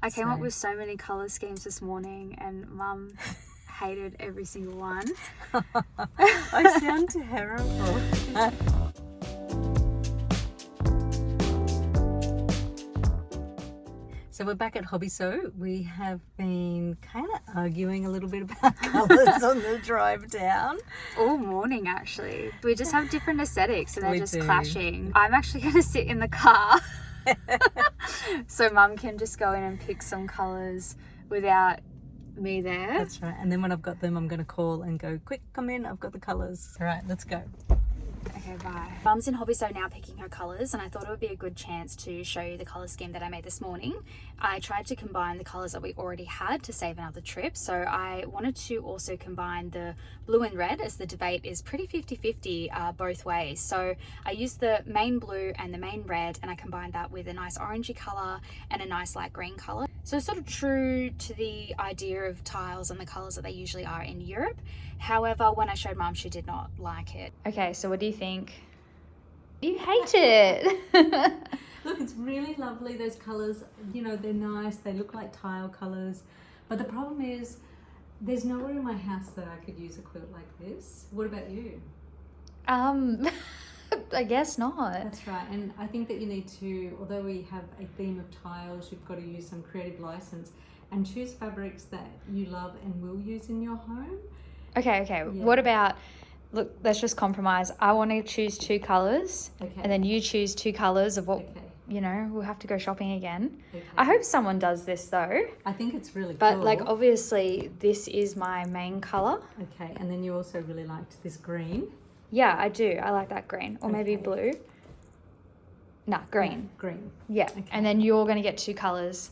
I came up with so many colour schemes this morning and Mum hated every single one. I sound terrible. So we're back at Hobby Sew. We have been kind of arguing a little bit about colours on the drive down. All morning, actually. We just have different aesthetics and they're We just do. clashing. I'm actually going to sit in the car so Mum can just go in and pick some colours without me there. That's right. And then when I've got them, I'm going to call and go, quick, come in, I've got the colours. All right, let's go. Okay, bye. Mum's in Hobby Sew now picking her colours and I thought it would be a good chance to show you the colour scheme that I made this morning. I tried to combine the colours that we already had to save another trip. So I wanted to also combine the blue and red, as the debate is pretty 50-50 both ways. So I used the main blue and the main red and I combined that with a nice orangey colour and a nice light green colour. So sort of true to the idea of tiles and the colours that they usually are in Europe. However, when I showed Mum, she did not like it. Okay, so what do you think? You hate it. Look, it's really lovely, those colours. You know, they're nice. They look like tile colours. But the problem is, there's nowhere in my house that I could use a quilt like this. What about you? I guess not. That's right. And I think that you need to, although we have a theme of tiles, you've got to use some creative license and choose fabrics that you love and will use in your home. Okay. Yeah. What about, look, let's just compromise. I want to choose 2 colours. Okay. And then you choose 2 colours of what, Okay. you know, we'll have to go shopping again. Okay. I hope someone does this though. I think it's really But cool. like, obviously this is my main colour. Okay, and then you also really liked this green. Yeah, I do. I like that green. Or maybe Okay. blue. Nah, green. Green. Yeah. Okay. And then you're going to get 2 colours.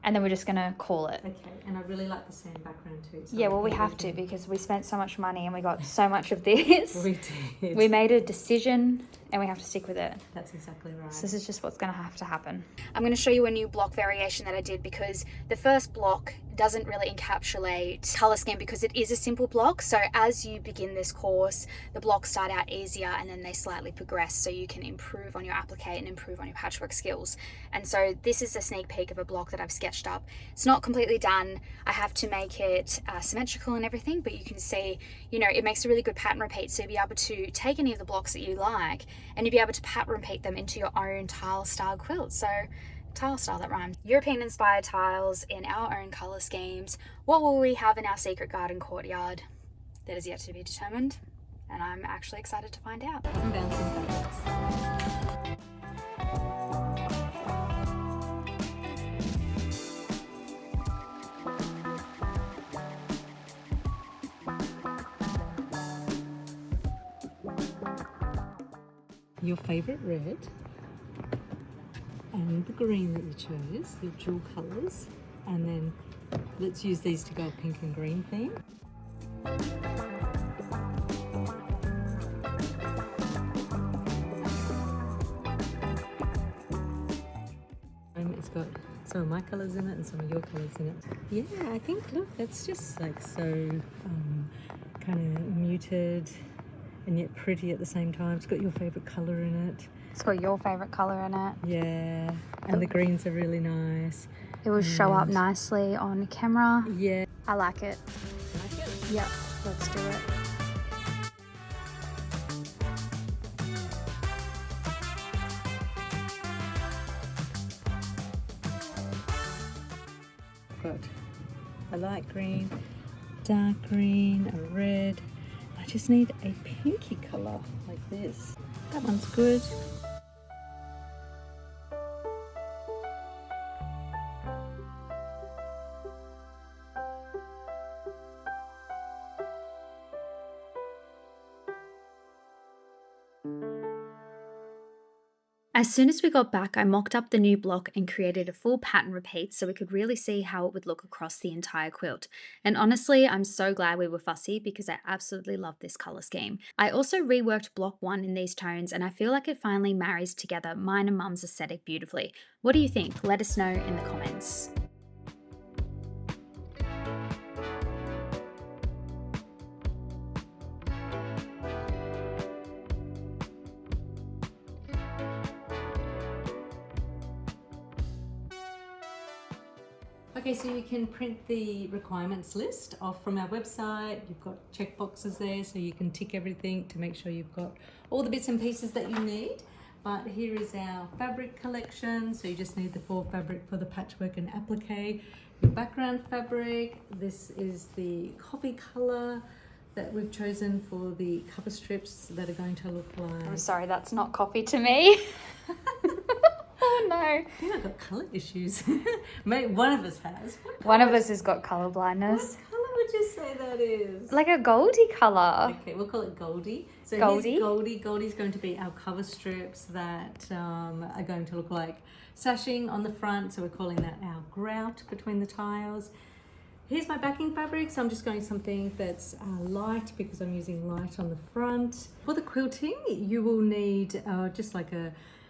And then we're just going to call it. Okay, and I really like the sand background too. So Yeah, well, I we think have to can- because we spent so much money and we got so much of this. We did. We made a decision and we have to stick with it. That's exactly right. So this is just what's going to have to happen. I'm going to show you a new block variation that I did because the first block doesn't really encapsulate colour scheme because it is a simple block. So as you begin this course, the blocks start out easier and then they slightly progress so you can improve on your applique and improve on your patchwork skills. And so this is a sneak peek of a block that I've sketched up. It's not completely done. I have to make it symmetrical and everything, but you can see, you know, it makes a really good pattern repeat. So you'll be able to take any of the blocks that you like and you'll be able to pattern repeat them into your own tile style quilt. So tile style, that rhymes. European inspired tiles in our own colour schemes. What will we have in our secret garden courtyard? That is yet to be determined, and I'm actually excited to find out. Some bouncing fabrics. Your favourite red and the green that you chose, your dual colours, and then let's use these to go pink and green theme. It's got some of my colours in it and some of your colours in it. Yeah, I think, look, that's just like so kind of muted and yet pretty at the same time. It's got your favourite colour in it. It's got your favourite colour in it. Yeah, and the greens are really nice. It will show up nicely on camera. Yeah. I like it. Like it? Yep, let's do it. Got a light green, dark green, a red. I just need a pinky colour like this. That one's good. As soon as we got back, I mocked up the new block and created a full pattern repeat so we could really see how it would look across the entire quilt. And honestly, I'm so glad we were fussy because I absolutely love this colour scheme. I also reworked block 1 in these tones and I feel like it finally marries together mine and Mum's aesthetic beautifully. What do you think? Let us know in the comments. Okay, so you can print the requirements list off from our website. You've got check boxes there so you can tick everything to make sure you've got all the bits and pieces that you need. But here is our fabric collection. So you just need the 4 fabric for the patchwork and applique. Your background fabric. This is the coffee color that we've chosen for the cover strips that are going to look like... I'm sorry, that's not coffee to me. Oh no. I think I've got colour issues. Maybe one of us has. One of us has got colour blindness. What colour would you say that is? Like a goldy colour. Okay, we'll call it Goldie. So Goldie? here's Goldie. Goldie's going to be our cover strips that are going to look like sashing on the front. So we're calling that our grout between the tiles. Here's my backing fabric, so I'm just going something that's light because I'm using light on the front. For the quilting, you will need just like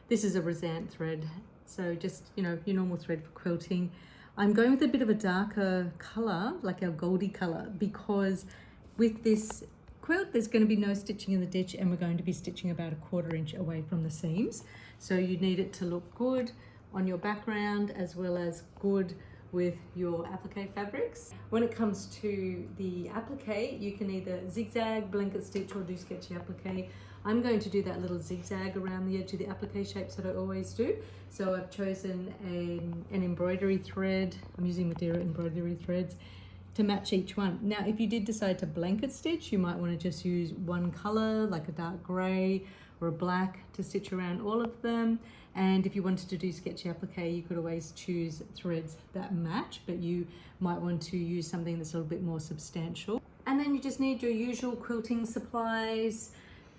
this is a Razant thread, so just, you know, your normal thread for quilting. I'm going with a bit of a darker colour, like our Goldie colour, because with this quilt, there's going to be no stitching in the ditch and we're going to be stitching about 1/4 inch away from the seams. So you need it to look good on your background as well as good with your applique fabrics. When it comes to the applique, you can either zigzag, blanket stitch, or do sketchy applique. I'm going to do that little zigzag around the edge of the applique shapes that I always do. So I've chosen an embroidery thread. I'm using Madeira embroidery threads to match each one. Now, if you did decide to blanket stitch, you might want to just use one color, like a dark gray or a black, to stitch around all of them. And if you wanted to do sketchy applique, you could always choose threads that match, but you might want to use something that's a little bit more substantial. And then you just need your usual quilting supplies,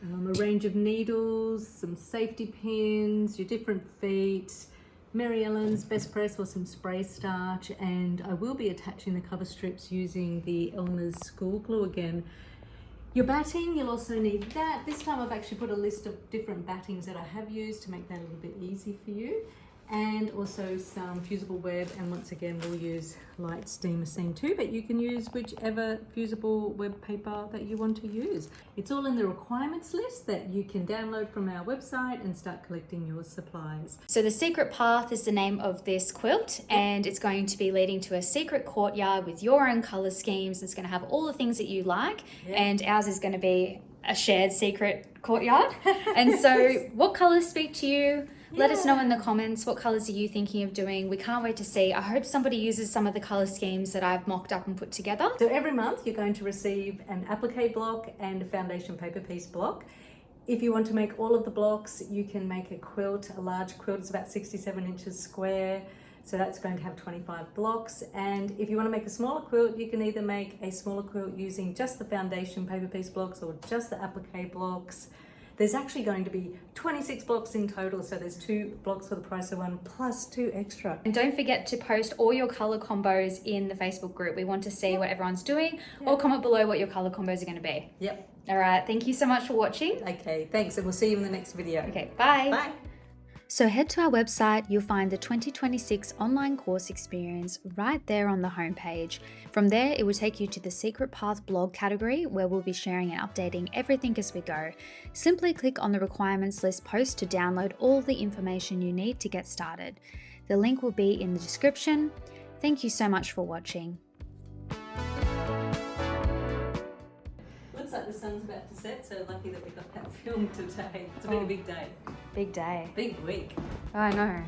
a range of needles, some safety pins, your different feet, Mary Ellen's Best Press or some spray starch, and I will be attaching the cover strips using the Elmer's School Glue again. Your batting, you'll also need that. This time I've actually put a list of different battings that I have used to make that a little bit easy for you. And also some fusible web, and once again we'll use light steamer seam too, but you can use whichever fusible web paper that you want to use. It's all in the requirements list that you can download from our website and start collecting your supplies. So the Secret Path is the name of this quilt, and it's going to be leading to a secret courtyard with your own colour schemes. It's going to have all the things that you like, and ours is going to be a shared secret courtyard. And so what colours speak to you? Let us know in the comments, what colours are you thinking of doing? We can't wait to see. I hope somebody uses some of the colour schemes that I've mocked up and put together. So every month you're going to receive an applique block and a foundation paper piece block. If you want to make all of the blocks, you can make a quilt. A large quilt is about 67 inches square. So that's going to have 25 blocks. And if you want to make a smaller quilt, you can either make a smaller quilt using just the foundation paper piece blocks or just the applique blocks. There's actually going to be 26 blocks in total, so there's 2 blocks for the price of 1 plus 2 extra. And don't forget to post all your colour combos in the Facebook group. We want to see what everyone's doing, or comment below what your colour combos are going to be. Yep. All right, thank you so much for watching. Okay, thanks, and we'll see you in the next video. Okay, bye. Bye. So head to our website, you'll find the 2026 online course experience right there on the homepage. From there, it will take you to the Secret Path blog category where we'll be sharing and updating everything as we go. Simply click on the requirements list post to download all the information you need to get started. The link will be in the description. Thank you so much for watching. Looks like the sun's about to set, so lucky that we got that filmed today. It's been a big day. Big day. Big week. I know.